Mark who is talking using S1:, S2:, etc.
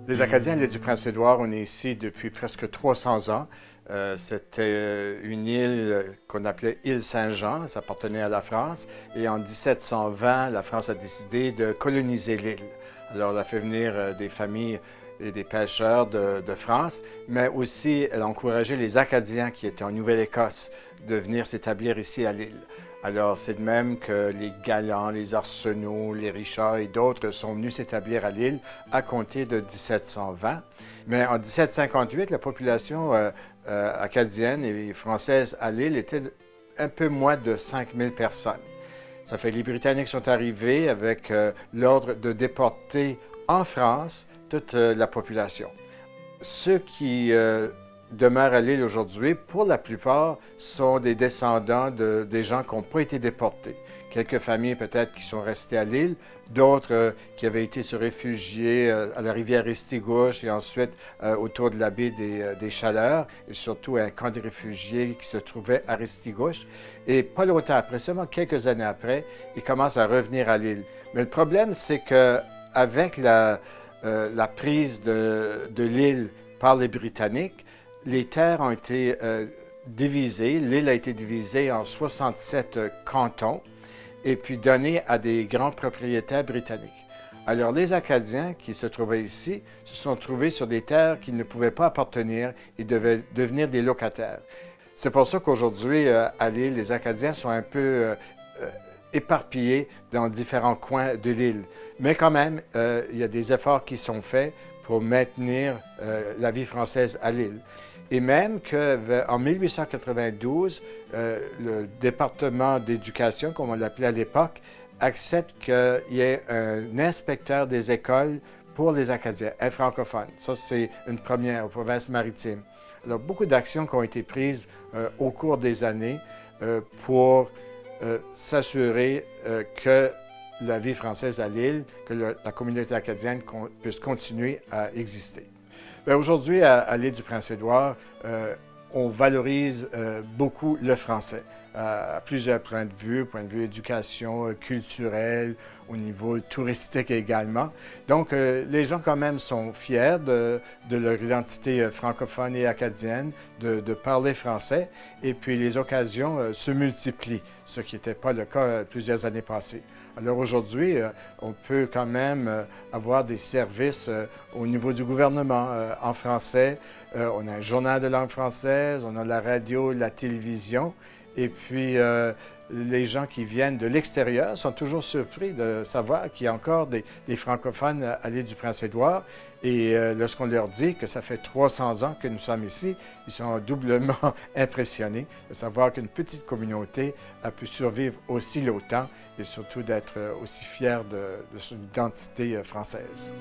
S1: Les Acadiens de l'île du Prince-Édouard, on est ici depuis presque 300 ans. C'était une île qu'on appelait île Saint-Jean, ça appartenait à la France. Et en 1720, la France a décidé de coloniser l'île. Alors, elle a fait venir des familles et des pêcheurs de France, mais aussi elle a encouragé les Acadiens qui étaient en Nouvelle-Écosse de venir s'établir ici à l'île. Alors, c'est de même que les Galants, les Arsenault, les Richards et d'autres sont venus s'établir à l'île à compter de 1720. Mais en 1758, la population acadienne et française à l'île était un peu moins de 5000 personnes. Ça fait que les Britanniques sont arrivés avec l'ordre de déporter en France toute la population. Ceux qui demeurent à l'île aujourd'hui, pour la plupart, sont des descendants des gens qui n'ont pas été déportés. Quelques familles peut-être qui sont restées à l'île, d'autres qui avaient été se réfugier à la rivière Restigouche et ensuite autour de la baie des Chaleurs, et surtout un camp de réfugiés qui se trouvait à Restigouche. Et pas longtemps après, seulement quelques années après, ils commencent à revenir à l'île. Mais le problème, c'est qu'avec la prise de l'île par les Britanniques, les terres ont été divisées. L'île a été divisée en 67 cantons et puis donnée à des grands propriétaires britanniques. Alors, les Acadiens qui se trouvaient ici se sont trouvés sur des terres qui ne pouvaient pas appartenir et devaient devenir des locataires. C'est pour ça qu'aujourd'hui, à l'île, les Acadiens sont un peu éparpillés dans différents coins de l'île. Mais quand même, il y a des efforts qui sont faits pour maintenir la vie française à l'île. Et même qu'en 1892, le département d'éducation, comme on l'appelait à l'époque, accepte qu'il y ait un inspecteur des écoles pour les Acadiens, un francophone. Ça, c'est une première aux provinces maritimes. Alors, beaucoup d'actions qui ont été prises au cours des années pour s'assurer que la vie française à l'île, que la communauté acadienne puisse continuer à exister. Aujourd'hui, à l'île du Prince-Édouard, on valorise beaucoup le français à plusieurs points de vue éducation, culturel, au niveau touristique également. Donc, les gens quand même sont fiers de leur identité francophone et acadienne, de parler français, et puis les occasions se multiplient, ce qui n'était pas le cas plusieurs années passées. Alors aujourd'hui, on peut quand même avoir des services au niveau du gouvernement en français. On a un journal de langue française, on a la radio, la télévision. Et puis, les gens qui viennent de l'extérieur sont toujours surpris de savoir qu'il y a encore des francophones à l'île du Prince-Édouard. Et lorsqu'on leur dit que ça fait 300 ans que nous sommes ici, ils sont doublement impressionnés de savoir qu'une petite communauté a pu survivre aussi longtemps et surtout d'être aussi fiers de son identité française.